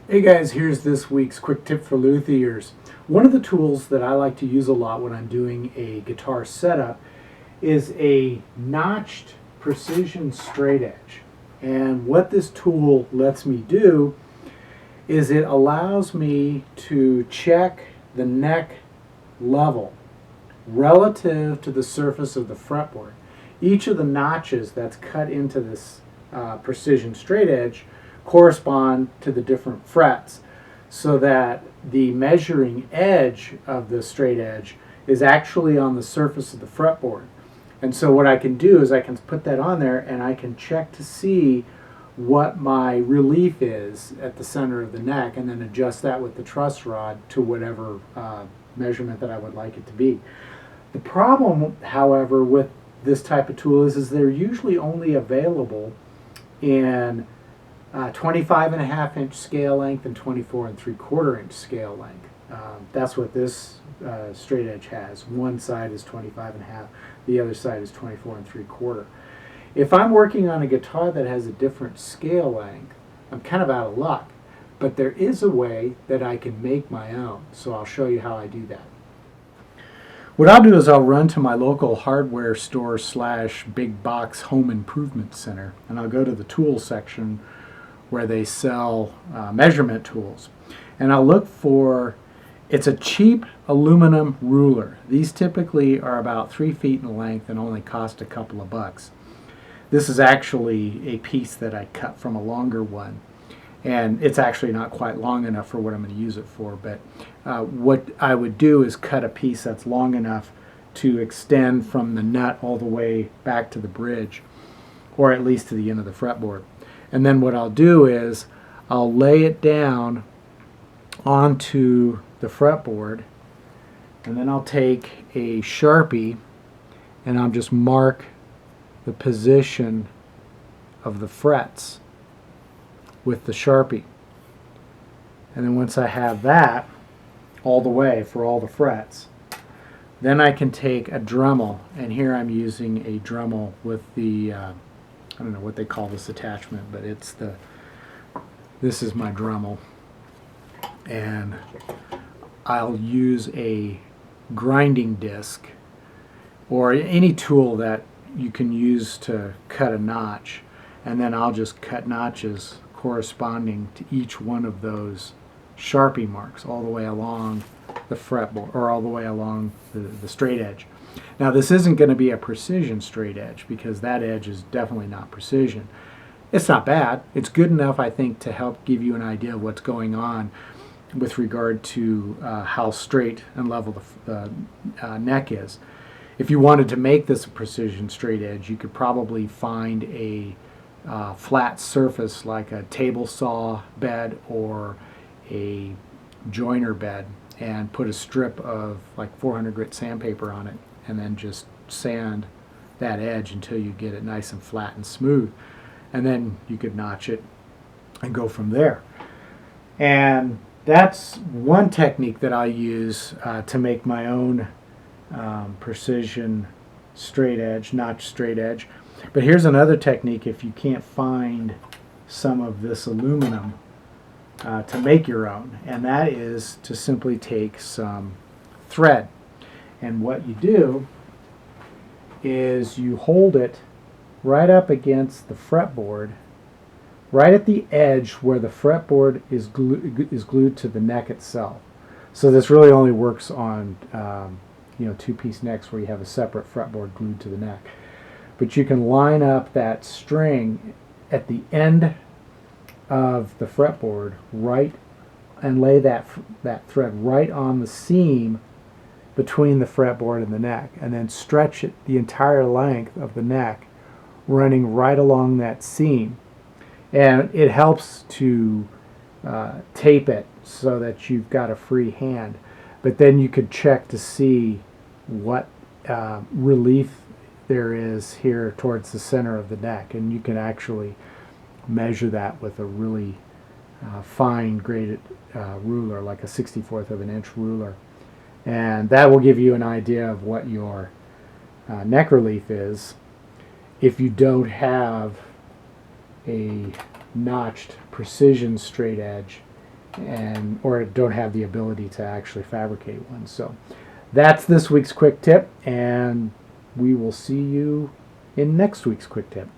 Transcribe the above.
Hey guys, here's this week's quick tip for luthiers. One of the tools that I like to use a lot when I'm doing a guitar setup is a notched precision straight edge. And what this tool lets me do is it allows me to check the neck level relative to the surface of the fretboard. Each of the notches that's cut into this precision straight edge correspond to the different frets, so that the measuring edge of the straight edge is actually on the surface of the fretboard. And so what I can do is I can put that on there and I can check to see what my relief is at the center of the neck, and then adjust that with the truss rod to whatever measurement that I would like it to be. The problem, however, with this type of tool is they're usually only available in 25.5 inch scale length and 24 3/4 inch scale length. That's what this straight edge has. One side is 25.5, the other side is 24 3/4. If I'm working on a guitar that has a different scale length, I'm kind of out of luck. But there is a way that I can make my own, so I'll show you how I do that. What I'll do is I'll run to my local hardware store / big box home improvement center, and I'll go to the tool section where they sell measurement tools. And I'll look for, it's a cheap aluminum ruler. These typically are about 3 feet in length and only cost a couple of bucks. This is actually a piece that I cut from a longer one. And it's actually not quite long enough for what I'm going to use it for, but what I would do is cut a piece that's long enough to extend from the nut all the way back to the bridge, or at least to the end of the fretboard. And then what I'll do is I'll lay it down onto the fretboard, and then I'll take a Sharpie and I'll just mark the position of the frets with the Sharpie. And then once I have that all the way for all the frets, then I can take a Dremel, and here I'm using a Dremel with the I don't know what they call this attachment, but this is my Dremel, and I'll use a grinding disc or any tool that you can use to cut a notch, and then I'll just cut notches corresponding to each one of those Sharpie marks all the way along the fretboard, or all the way along the straight edge. Now this isn't going to be a precision straight edge, because that edge is definitely not precision. It's not bad. It's good enough, I think, to help give you an idea of what's going on with regard to how straight and level the neck is. If you wanted to make this a precision straight edge, you could probably find a flat surface like a table saw bed or a joiner bed, and put a strip of like 400 grit sandpaper on it, and then just sand that edge until you get it nice and flat and smooth, and then you could notch it and go from there. And that's one technique that I use to make my own precision straight edge, notch straight edge. But here's another technique if you can't find some of this aluminum to make your own, and that is to simply take some thread. And what you do is you hold it right up against the fretboard, right at the edge where the fretboard is glued to the neck itself. So this really only works on two-piece necks where you have a separate fretboard glued to the neck. But you can line up that string at the end of the fretboard right, and lay that thread right on the seam between the fretboard and the neck, and then stretch it the entire length of the neck, running right along that seam. And it helps to tape it so that you've got a free hand. But then you could check to see what relief there is here towards the center of the neck, and you can actually measure that with a really fine graded ruler, like a 64th of an inch ruler, and that will give you an idea of what your neck relief is. If you don't have a notched precision straight edge, and or don't have the ability to actually fabricate one. So that's this week's quick tip, and we will see you in next week's quick tip.